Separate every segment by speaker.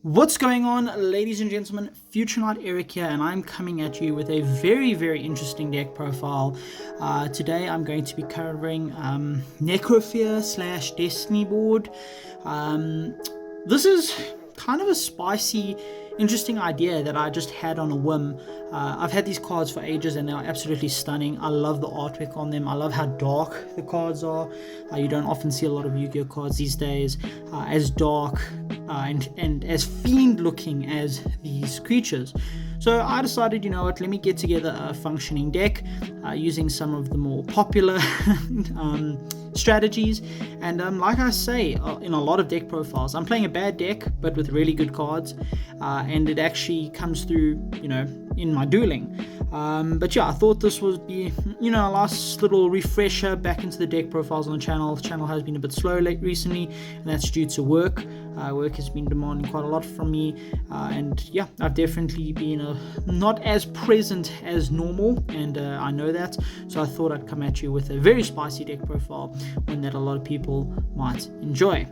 Speaker 1: What's going on, ladies and gentlemen? Future Knight Eric here, and I'm coming at you with a very, very interesting deck profile. Today I'm going to be covering Necrofear slash Destiny board. This is kind of a spicy, interesting idea that I just had on a whim. I've had these cards for ages and they are absolutely stunning. I love the artwork on them. I love how dark the cards are. You don't often see a lot of Yu-Gi-Oh cards these days as dark and as fiend looking as these creatures. So I decided, you know what, let me get together a functioning deck using some of the more popular strategies. And like I say in a lot of deck profiles, I'm playing a bad deck but with really good cards, and it actually comes through, you know, in my dueling. But yeah, I thought this would be, you know, a last little refresher back into the deck profiles on the channel. The channel has been a bit slow recently, and that's due to work. Work has been demanding quite a lot from me, and yeah, I've definitely been not as present as normal, and I know that, so I thought I'd come at you with a very spicy deck profile, one that a lot of people might enjoy.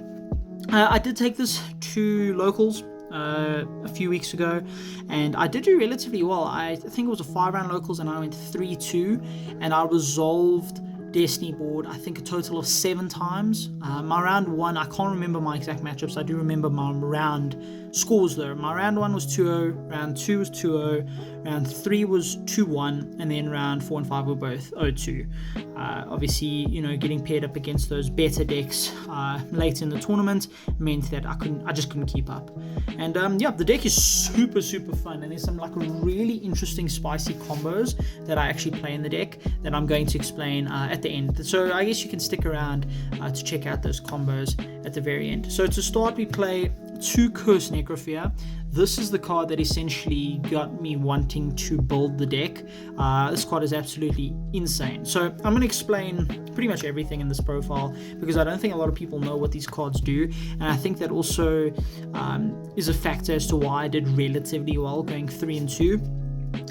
Speaker 1: I did take this to locals a few weeks ago, and I did do relatively well. I think it was a 5-round locals, and I went 3-2, and I resolved Destiny board I think a total of 7 times. My round 1, I can't remember my exact matchups. I do remember my round scores though. My round 1 was 2-0, round 2 was 2-0, round 3 was 2-1, and then round 4 and 5 were both 0-2. Obviously, you know, getting paired up against those better decks late in the tournament meant that I just couldn't keep up. And yeah, the deck is super fun, and there's some like really interesting spicy combos that I actually play in the deck that I'm going to explain at the end. So I guess you can stick around to check out those combos at the very end. So to start, we play 2 Curse Necrofear. This is the card that essentially got me wanting to build the deck. This card is absolutely insane. So I'm going to explain pretty much everything in this profile because I don't think a lot of people know what these cards do, and I think that also is a factor as to why I did relatively well going 3-2.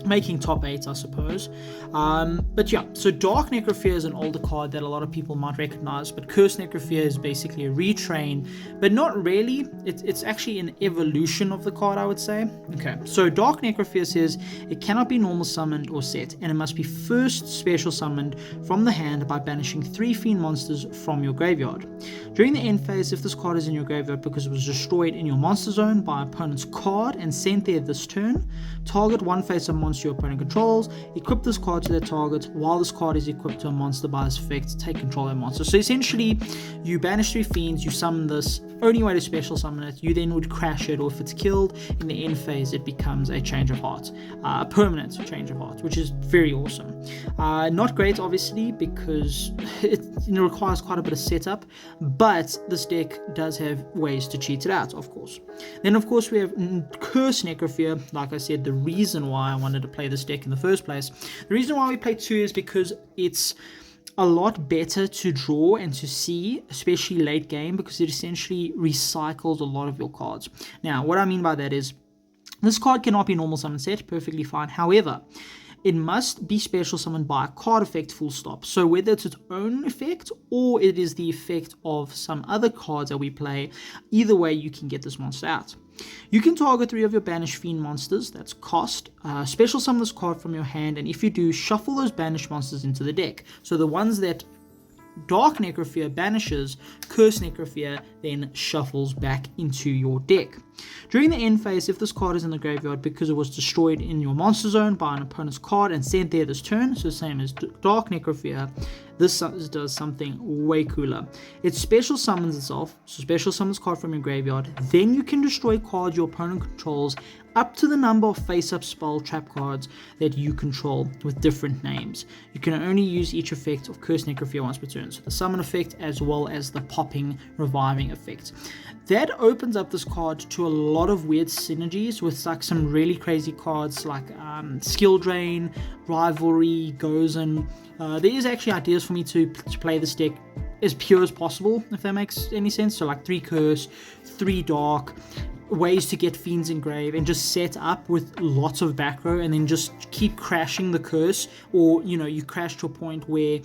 Speaker 1: Making top 8, I suppose. But yeah, so Dark Necrofear is an older card that a lot of people might recognize, but Curse Necrofear is basically a retrain, but not really. It's actually an evolution of the card, I would say. Okay, so Dark Necrofear says it cannot be normal summoned or set, and it must be first special summoned from the hand by banishing 3 fiend monsters from your graveyard. During the end phase, if this card is in your graveyard because it was destroyed in your monster zone by opponent's card and sent there this turn, target one face-up monster your opponent controls, equip this card to their target. While this card is equipped to a monster by this effect, take control of that monster. So essentially, you banish 3 fiends, you summon this, only way to special summon it, you then would crash it, or if it's killed in the end phase, it becomes a change of heart, a permanent change of heart, which is very awesome. Not great, obviously, because it requires quite a bit of setup, but this deck does have ways to cheat it out, of course. Then, of course, we have Curse Necrofear. Like I said, the reason why I wanted to play this deck in the first place, the reason why we play 2 is because it's a lot better to draw and to see, especially late game, because it essentially recycles a lot of your cards. Now, what I mean by that is, this card cannot be normal summon set, perfectly fine. However, it must be special summoned by a card effect, full stop. So whether it's its own effect or it is the effect of some other cards that we play, either way you can get this monster out. You can target 3 of your banished fiend monsters, that's cost, special summon this card from your hand, and if you do, shuffle those banished monsters into the deck. So the ones that Dark Necrofear banishes, Curse Necrofear then shuffles back into your deck. During the end phase, if this card is in the graveyard because it was destroyed in your monster zone by an opponent's card and sent there this turn, so same as Dark Necrofear, this does something way cooler. It special summons itself, so special summons card from your graveyard, then you can destroy cards your opponent controls up to the number of face-up spell trap cards that you control with different names. You can only use each effect of Curse Necrofear once per turn, so the summon effect as well as the popping, reviving effect. That opens up this card to a lot of weird synergies with like some really crazy cards like Skill Drain, Rivalry, Gozen. There is actually ideas for me to play this deck as pure as possible, if that makes any sense. So like 3 Curse, 3 Dark, ways to get fiends engrave and just set up with lots of back row and then just keep crashing the curse, or you know, you crash to a point where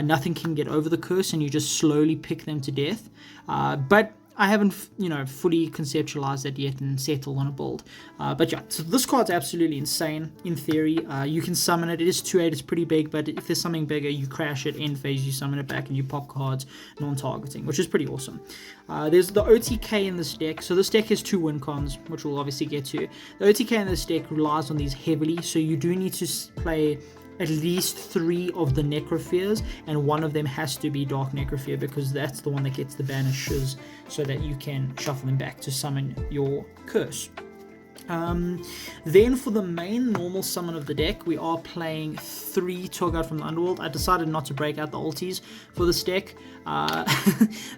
Speaker 1: nothing can get over the curse and you just slowly pick them to death. But I haven't, fully conceptualized it yet and settled on a build. But yeah, so this card's absolutely insane in theory. You can summon it. It is 2/8, it's pretty big, but if there's something bigger, you crash it, end phase, you summon it back, and you pop cards non-targeting, which is pretty awesome. There's the OTK in this deck. So this deck has 2 win cons, which we'll obviously get to. The OTK in this deck relies on these heavily, so you do need to play at least 3 of the Necrofears, and one of them has to be Dark Necrofear, because that's the one that gets the banishes, so that you can shuffle them back to summon your curse. Then for the main normal summon of the deck, we are playing 3 Tour Guide from the Underworld. I decided not to break out the ultis for this deck.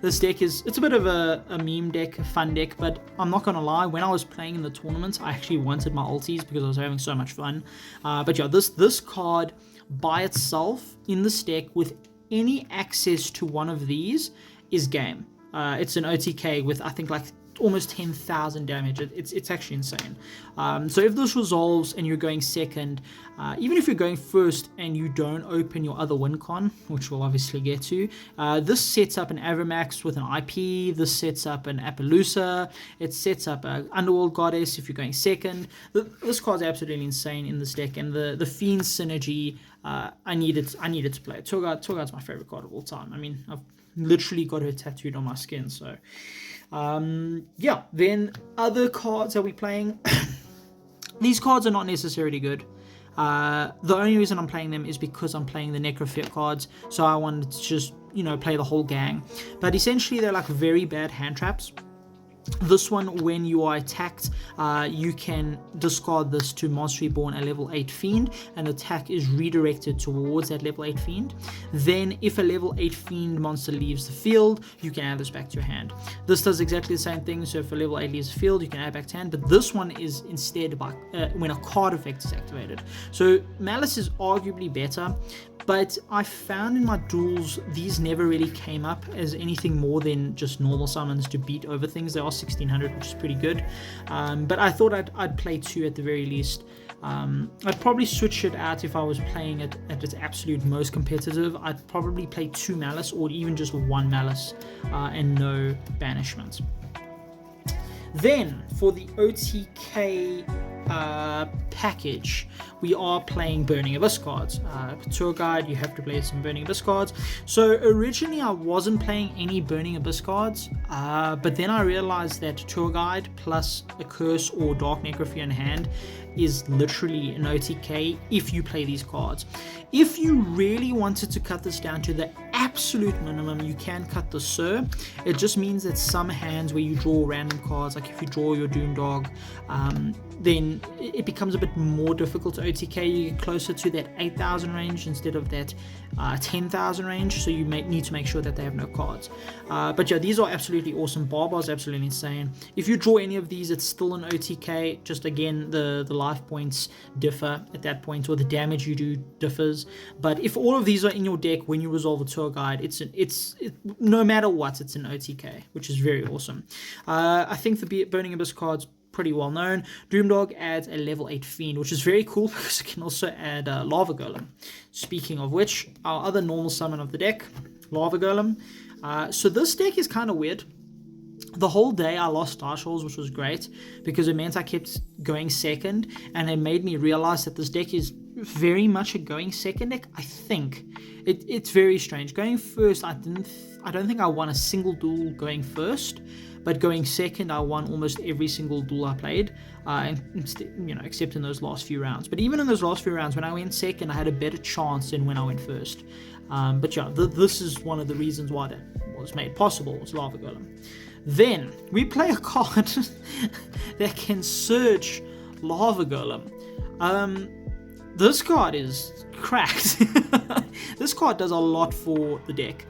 Speaker 1: This deck it's a bit of a meme deck, a fun deck, but I'm not gonna lie, when I was playing in the tournaments, I actually wanted my ultis because I was having so much fun. But yeah, this card by itself in this deck with any access to one of these is game. It's an OTK with, I think, like almost 10,000 damage. It's actually insane. So if this resolves and you're going second, even if you're going first and you don't open your other win con, which we'll obviously get to, this sets up an Avramax with an IP, this sets up an Appaloosa, it sets up an Underworld Goddess if you're going second. This card's absolutely insane in this deck, and the Fiend synergy, I needed to play it. Tour Guide's my favorite card of all time. I mean, I've literally got her tattooed on my skin, so yeah. Then other cards that we're playing, these cards are not necessarily good. The only reason I'm playing them is because I'm playing the Necrofear cards, so I wanted to just play the whole gang. But essentially they're like very bad hand traps. This one, when you are attacked, you can discard this to Monster Reborn, a level 8 Fiend, and attack is redirected towards that level 8 Fiend. Then, if a level 8 Fiend monster leaves the field, you can add this back to your hand. This does exactly the same thing, so if a level 8 leaves the field, you can add back to hand, but this one is instead by when a card effect is activated. So, Malice is arguably better, but I found in my duels these never really came up as anything more than just normal summons to beat over things. They are 1600, which is pretty good, but I thought I'd play 2 at the very least. I'd probably switch it out if I was playing it at its absolute most competitive. I'd probably play 2 Malice, or even just 1 Malice, and no banishments. Then for the OTK package, we are playing Burning Abyss cards. Tour Guide, you have to play some Burning Abyss cards. So originally I wasn't playing any Burning Abyss cards, but then I realized that Tour Guide plus a Curse or Dark Necrofear in hand is literally an OTK if you play these cards. If you really wanted to cut this down to the absolute minimum, you can cut this, sir. It just means that some hands where you draw random cards, like if you draw your Doom Dog, then it becomes a bit more difficult to OTK. You get closer to that 8,000 range instead of that 10,000 range, so you need to make sure that they have no cards. But yeah, these are absolutely awesome. Barbar's absolutely insane. If you draw any of these, it's still an OTK. Just again, the life points differ at that point, or the damage you do differs. But if all of these are in your deck when you resolve a Tour Guide, it's no matter what, it's an OTK, which is very awesome. I think the Burning Abyss cards pretty well known. Doomdog adds a level 8 Fiend, which is very cool because it can also add Lava Golem. Speaking of which, our other normal summon of the deck, Lava Golem. So this deck is kind of weird. The whole day I lost Star Shoals, which was great because it meant I kept going second, and it made me realize that this deck is very much a going second deck. I think it's very strange. Going first, I don't think I won a single duel going first, but going second, I won almost every single duel I played, except in those last few rounds. But even in those last few rounds, when I went second, I had a better chance than when I went first. But yeah, this is one of the reasons why that was made possible, was Lava Golem. Then we play a card that can search Lava Golem. This card is cracked. This card does a lot for the deck.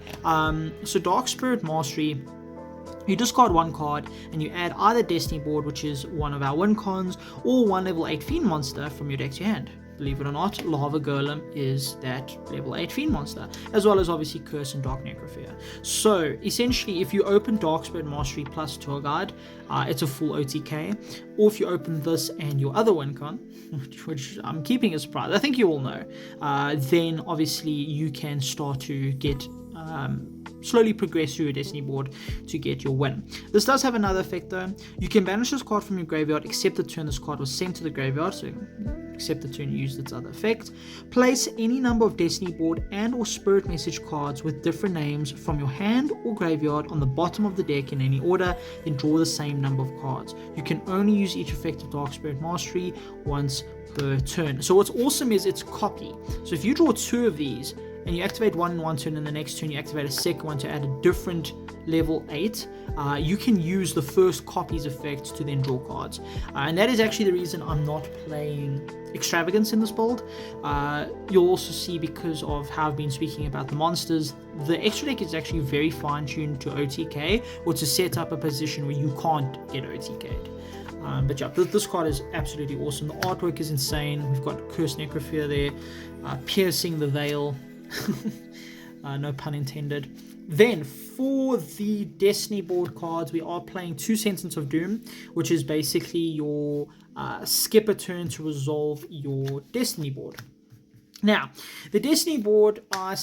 Speaker 1: So Dark Spirit Mastery, you discard 1 card and you add either Destiny Board, which is one of our win cons, or 1 level 8 Fiend monster from your deck to your hand. Believe it or not, Lava Golem is that level 8 Fiend monster, as well as obviously Curse and Dark Necrofear. So essentially, if you open Dark Spirit Mastery plus Tour Guide, it's a full OTK. Or if you open this and your other win con, which I'm keeping a surprise, I think you all know, then obviously you can start to get slowly progress through your Destiny board to get your win. This does have another effect though. You can banish this card from your graveyard except the turn this card was sent to the graveyard, so except the turn you used its other effect. Place any number of Destiny board and or spirit message cards with different names from your hand or graveyard on the bottom of the deck in any order, then draw the same number of cards. You can only use each effect of Dark Spirit Mastery once per turn. So what's awesome is it's copy. So if you draw 2 of these and you activate one in one turn and the next turn you activate a second one to add a different level 8, you can use the first copy's effect to then draw cards. And that is actually the reason I'm not playing Extravagance in this build. You'll also see, because of how I've been speaking about the monsters, the extra deck is actually very fine-tuned to OTK, or to set up a position where you can't get OTK'd. But yeah, this card is absolutely awesome. The artwork is insane. We've got Cursed Necrofear there, piercing the veil. No pun intended. Then for the Destiny board cards, we are playing 2 Sentence of Doom, which is basically your skip a turn to resolve your Destiny board. Now, the Destiny board I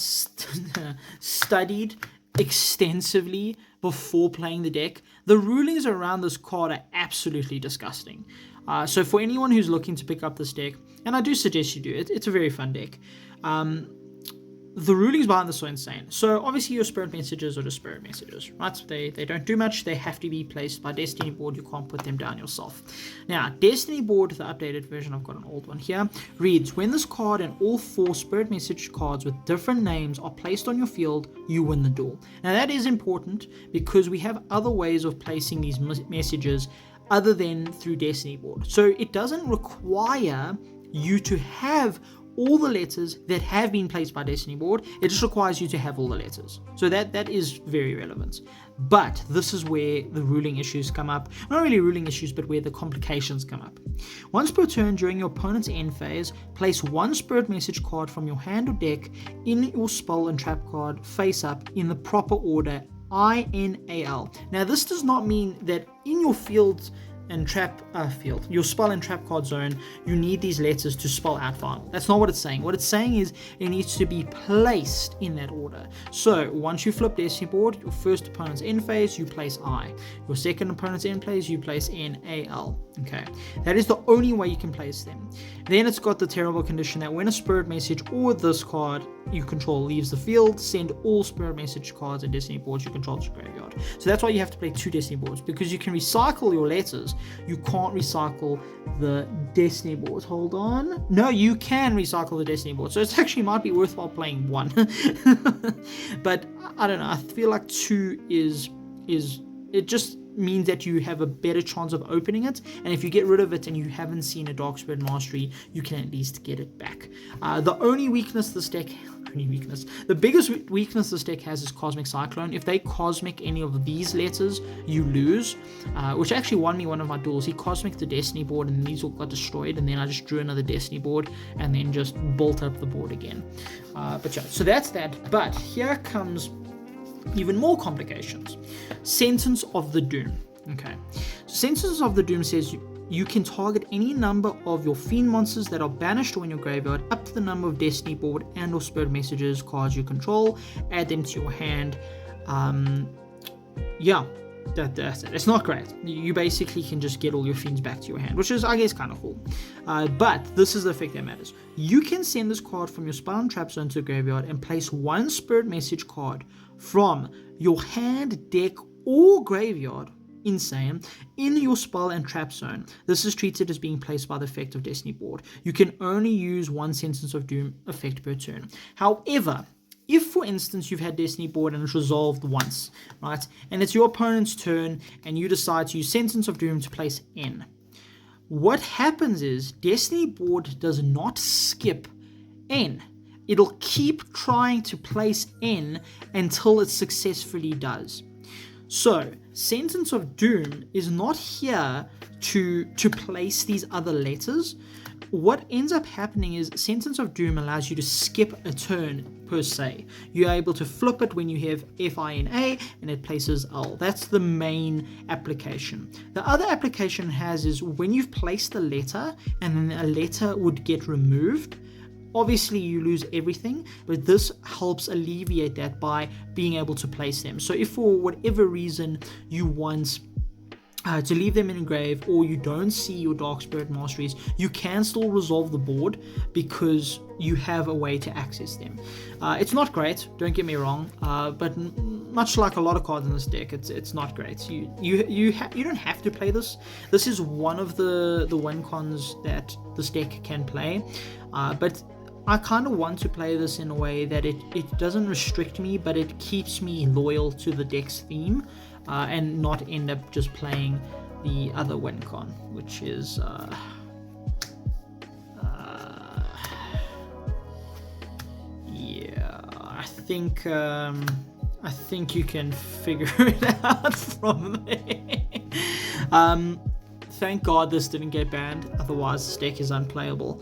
Speaker 1: studied extensively before playing the deck. The rulings around this card are absolutely disgusting. So for anyone who's looking to pick up this deck, and I do suggest you do it, it's a very fun deck. The rulings behind this are insane. So obviously your spirit messages are just spirit messages, right? They don't do much. They have to be placed by Destiny board. You can't put them down yourself. Now, Destiny board, the updated version, I've got an old one here, reads, when this card and all 4 spirit message cards with different names are placed on your field, you win the duel. Now that is important because we have other ways of placing these messages other than through Destiny board. So it doesn't require you to have all the letters that have been placed by Destiny board. It just requires you to have all the letters. So that is very relevant. But this is where the ruling issues come up. Not really ruling issues, but where the complications come up. Once per turn during your opponent's end phase, place 1 spirit message card from your hand or deck in your spell and trap card face up in the proper order, INAL. Now this does not mean that in your field and trap your spell and trap card zone, you need these letters to spell out final. That's not what it's saying. What it's saying is it needs to be placed in that order. So once you flip Destiny board, your first opponent's end phase, you place I. Your second opponent's end phase, you place NAL. Okay, that is the only way you can place them. Then it's got the terrible condition that when a spirit message or this card you control leaves the field, send all spirit message cards and Destiny boards you control to your graveyard. So that's why you have to play 2 Destiny boards, because you can recycle your letters. You can't recycle the Destiny boards. Hold on. No, you can recycle the Destiny board. So it actually might be worthwhile playing 1. But I don't know. I feel like 2 is it just means that you have a better chance of opening it, and if you get rid of it and you haven't seen a Dark Spirit Mastery, you can at least get it back. The biggest weakness this deck has is Cosmic Cyclone. If they Cosmic any of these letters, you lose, which actually won me one of my duels. He Cosmic the Destiny board and these all got destroyed, and then I just drew another Destiny board and then just built up the board again. But yeah, so that's that. But here comes even more complications. Sentence of the Doom. Okay, so Sentence of the Doom says you can target any number of your fiend monsters that are banished or in your graveyard up to the number of Destiny board and or spirit messages cards you control, add them to your hand. Yeah, that's it. It's not great. You basically can just get all your fiends back to your hand, which is, I guess, kind of cool. But this is the effect that matters. You can send this card from your spell and trap zone to the graveyard and place 1 spirit message card from your hand, deck, or graveyard, insane, in your spell and trap zone. This is treated as being placed by the effect of Destiny board. You can only use 1 Sentence of Doom effect per turn. However, if, for instance, you've had Destiny board and it's resolved once, right, and it's your opponent's turn and you decide to use Sentence of Doom to place N, what happens is Destiny board does not skip N. It'll keep trying to place N until it successfully does. So, Sentence of Doom is not here to place these other letters. What ends up happening is Sentence of Doom allows you to skip a turn per se. You're able to flip it when you have FINA and it places L. That's the main application. The other application it has is when you've placed a letter and then a letter would get removed, obviously you lose everything, but this helps alleviate that by being able to place them. So if for whatever reason you want to leave them in a grave, or you don't see your Dark Spirit Masteries, you can still resolve the board because you have a way to access them. It's not great, don't get me wrong, but much like a lot of cards in this deck, it's not great. You don't have to play this. This is one of the win cons that this deck can play, but I kind of want to play this in a way that it doesn't restrict me, but it keeps me loyal to the deck's theme, and not end up just playing the other win con, which is yeah, I think you can figure it out from there. Thank God this didn't get banned, otherwise this deck is unplayable.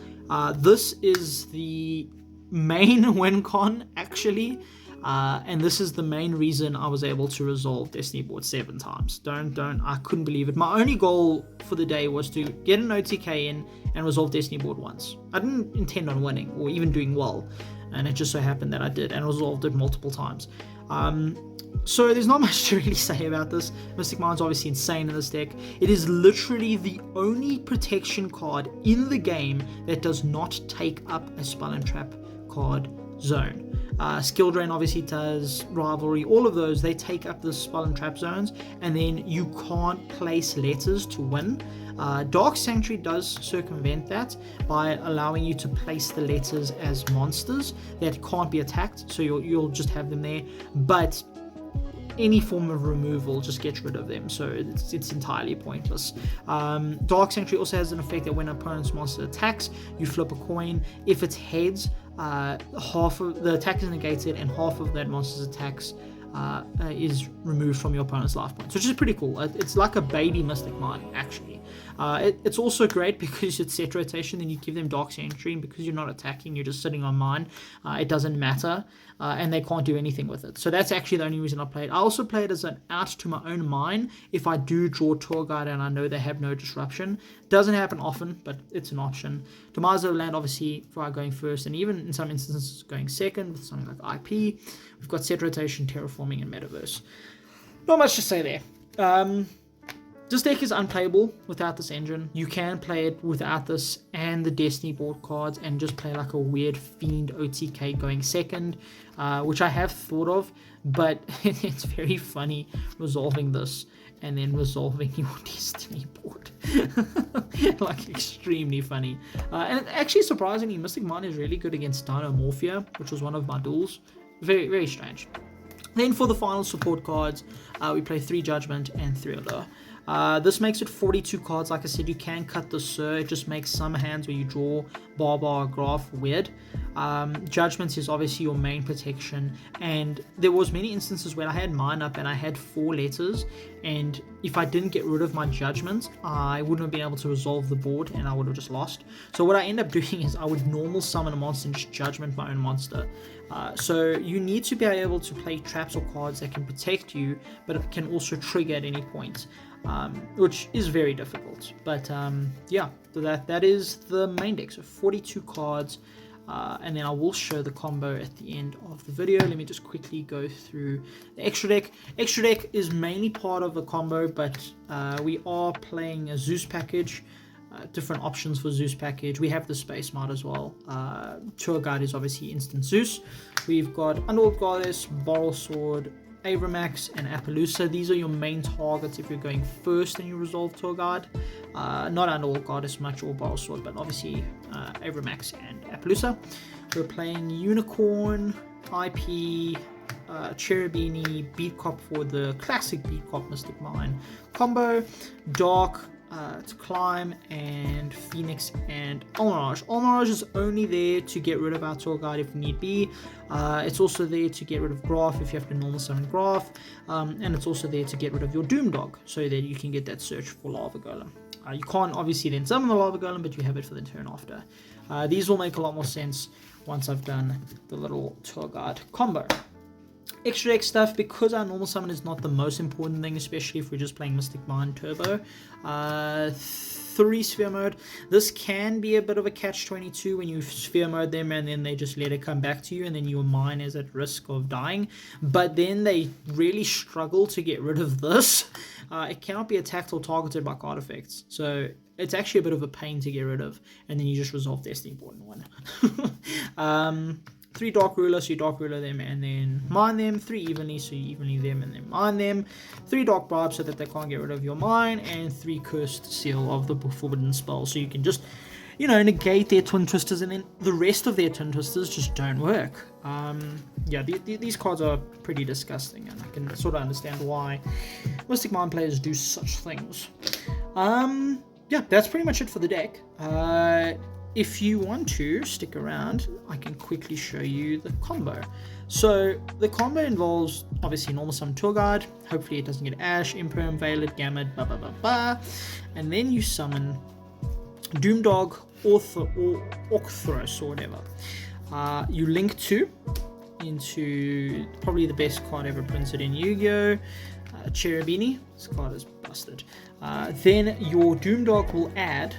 Speaker 1: This is the main win con, actually, and this is the main reason I was able to resolve Destiny board 7 times. I couldn't believe it. My only goal for the day was to get an OTK in and resolve Destiny board once. I didn't intend on winning or even doing well, and it just so happened that I did and resolved it multiple times. So there's not much to really say about this. Mystic Mind's obviously insane in this deck. It is literally the only protection card in the game that does not take up a Spell and Trap card zone. Skill Drain obviously does, Rivalry, all of those, they take up the Spell and Trap zones, and then you can't place letters to win. Dark Sanctuary does circumvent that by allowing you to place the letters as monsters that can't be attacked, so you'll just have them there, but any form of removal just gets rid of them, so it's entirely pointless. Dark Sanctuary also has an effect that when an opponent's monster attacks, you flip a coin. If it's heads, half of the attack is negated and half of that monster's attacks is removed from your opponent's life points, which is pretty cool. It's like a baby Mystic Mind, actually. It's also great because it's set rotation, then you give them Dark Sanctuary, and because you're not attacking, you're just sitting on mine, it doesn't matter, and they can't do anything with it. So that's actually the only reason I play it. I also play it as an out to my own mine if I do draw Tour Guide and I know they have no disruption. Doesn't happen often, but it's an option. Demise of Land, obviously, for going first, and even in some instances going second with something like IP. We've got set rotation, terraforming, and metaverse. Not much to say there. This deck is unplayable without this engine. You can play it without this and the Destiny board cards and just play like a weird Fiend OTK going second, which I have thought of, but it's very funny resolving this and then resolving your Destiny board. Like, extremely funny. And actually, surprisingly, Mystic Mind is really good against Dinomorphia, which was one of my duels. Very, very strange. Then for the final support cards, we play 3 Judgment and 3 Allure. This makes it 42 cards. Like I said, you can cut the Sir. It just makes some hands where you draw Barbar or Graph weird. Judgment is obviously your main protection, and there was many instances where I had mine up and I had 4 letters, and if I didn't get rid of my Judgment, I wouldn't have been able to resolve the board and I would have just lost. So what I end up doing is I would normal summon a monster and just Judgment my own monster. So you need to be able to play traps or cards that can protect you, but it can also trigger at any point, which is very difficult. But yeah, so that is the main deck. So 42 cards, and then I will show the combo at the end of the video. Let me just quickly go through the extra deck. Extra deck is mainly part of the combo, but we are playing a Zeus package. Different options for Zeus package. We have the Space Mod as well. Tour Guide is obviously instant Zeus. We've got Underworld Goddess, Boral Sword, Avramax, and Appaloosa. These are your main targets if you're going first and you resolve Tour Guide. Not Underworld Goddess much or Boral Sword, but obviously Avramax and Appaloosa. We're playing Unicorn, IP, Cherubini, Beat Cop for the classic Beat Cop Mystic Mine combo, Dark, to Climb, and Phoenix and Almirage. Almirage is only there to get rid of our Tour Guide if need be. It's also there to get rid of Graph if you have to normal summon Graph, and it's also there to get rid of your Doom Dog so that you can get that search for Lava Golem. You can't obviously then summon the Lava Golem, but you have it for the turn after. These will make a lot more sense once I've done the little Tour Guide combo. Extra deck stuff, because our normal summon is not the most important thing, especially if we're just playing Mystic Mind Turbo. 3 sphere mode. This can be a bit of a catch-22 when you sphere mode them and then they just let it come back to you, and then your mine is at risk of dying. But then they really struggle to get rid of this. It cannot be attacked or targeted by card effects, so it's actually a bit of a pain to get rid of, and then you just resolve Destiny Born 1. 3 Dark Ruler, so you Dark Ruler them and then mine them. 3 Evenly, so you Evenly them and then mine them. 3 Dark Bribe, so that they can't get rid of your mine. And 3 Cursed Seal of the Forbidden Spell, so you can just, negate their Twin Twisters, and then the rest of their Twin Twisters just don't work. Yeah, these cards are pretty disgusting, and I can sort of understand why Mystic Mine players do such things. Yeah, that's pretty much it for the deck. If you want to stick around, I can quickly show you the combo. So the combo involves obviously normal summon Tour Guide. Hopefully it doesn't get Ash, Imperm, Veiled, Gamut, blah blah blah blah. And then you summon Doomdog or Orthros or whatever. You link 2 into probably the best card ever printed in Yu-Gi-Oh! Cherubini. This card is busted. Then your Doomdog will add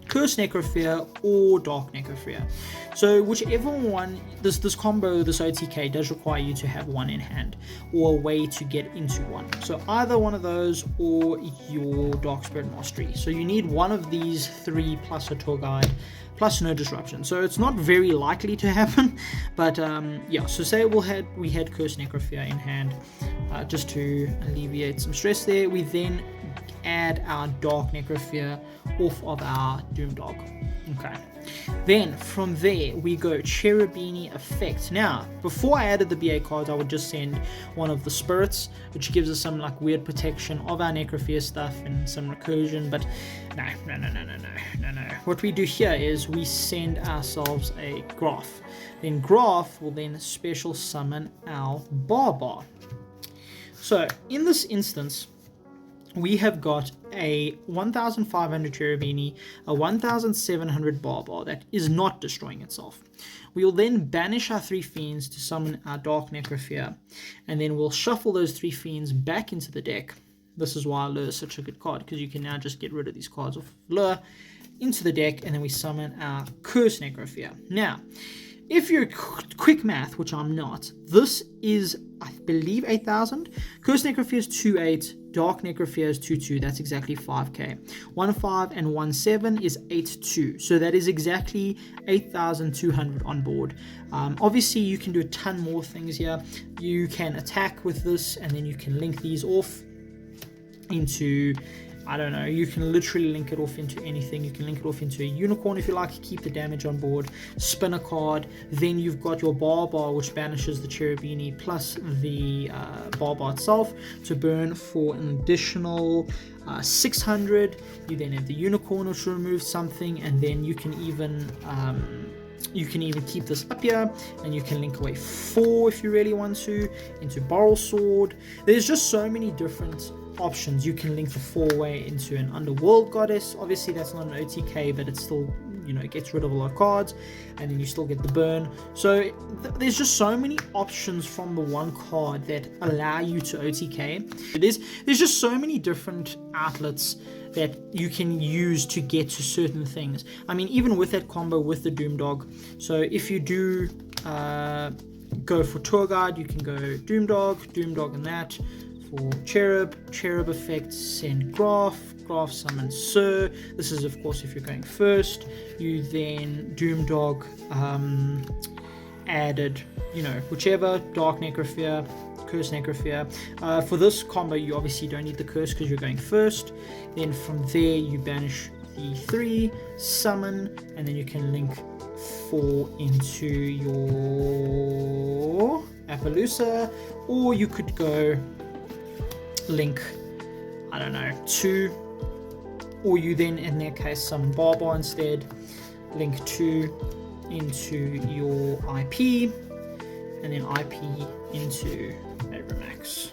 Speaker 1: Curse Necrofear or Dark Necrofear. So whichever one, this combo, this OTK does require you to have one in hand or a way to get into one. So either one of those or your Dark Spirit Mastery. So you need one of these 3 plus a Tour Guide plus no disruption. So it's not very likely to happen, but yeah. So say we had Curse Necrofear in hand just to alleviate some stress there. We then add our Dark Necrofear off of our Doomdog. Okay. Then from there we go Cherubini effect. Now, before I added the BA cards, I would just send one of the spirits, which gives us some like weird protection of our Necrofear stuff and some recursion. But no. What we do here is we send ourselves a Graph. Then Graph will then special summon our Barbar. So in this instance, we have got a 1500 Cherubini, a 1700 Barbar that is not destroying itself. We will then banish our 3 Fiends to summon our Dark Necrofear, and then we'll shuffle those 3 Fiends back into the deck. This is why Lure is such a good card, because you can now just get rid of these cards off Lure into the deck, and then we summon our Curse Necrofear. Now, if you're quick math, which I'm not, this is, I believe, 8,000. Curse Necrofear is 2.8. Dark Necrofear is 2.2. That's exactly 5k. 1.5 and 1.7 is 8.2. So that is exactly 8,200 on board. Obviously, you can do a ton more things here. You can attack with this, and then you can link these off into, I don't know, you can literally link it off into anything. You can link it off into a unicorn if you like, keep the damage on board, spin a card. Then you've got your Barbar, which banishes the Cherubini plus the Barbar itself to burn for an additional 600. You then have the unicorn, which removes something, and then you can even keep this up here, and you can link away 4 if you really want to into Boral Sword. There's just so many different options. You can link the 4-way into an Underworld Goddess. Obviously that's not an OTK, but it still, it gets rid of a lot of cards, and then you still get the burn. So there's just so many options from the one card that allow you to OTK. There's just so many different outlets that you can use to get to certain things. I mean, even with that combo with the Doomdog, so if you do go for Tour Guide, you can go Doomdog and that. For Cherub effect, send Graph summon Sir. This is of course if you're going first. You then Doomdog added, whichever, Dark Necrofear, Curse Necrofear. For this combo you obviously don't need the curse because you're going first. Then from there you banish the 3, summon, and then you can link 4 into your Appaloosa, or you could go link, I don't know, 2, or you then in that case summon Barbar instead, link 2 into your IP, and then IP into Abramax.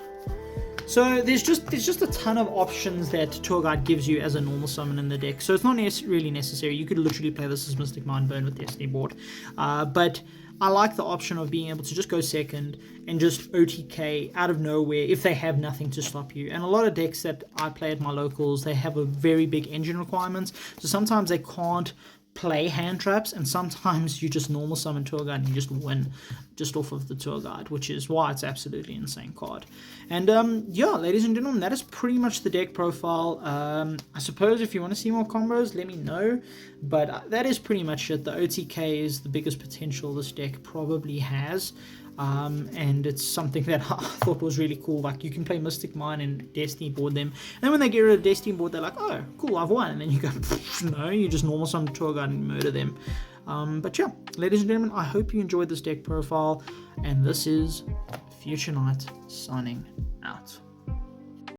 Speaker 1: So there's just a ton of options that Tour Guide gives you as a normal summon in the deck. So it's not really necessary. You could literally play this as Mystic Mind Burn with Destiny board. But I like the option of being able to just go second and just OTK out of nowhere if they have nothing to stop you. And a lot of decks that I play at my locals, they have a very big engine requirements. So sometimes they can't play hand traps, and sometimes you just normal summon Tour Guide and you just win just off of the Tour Guide, which is why it's absolutely insane card. And yeah, ladies and gentlemen, that is pretty much the deck profile. I suppose if you want to see more combos, let me know, but that is pretty much it. The OTK is the biggest potential this deck probably has. And it's something that I thought was really cool. Like, you can play Mystic Mine and Destiny board them, and then when they get rid of Destiny board, they're like, oh cool, I've won. And then you go, no, you just normal summon Tour Guide and murder them. But yeah, ladies and gentlemen, I hope you enjoyed this deck profile, and this is Future Knight signing out.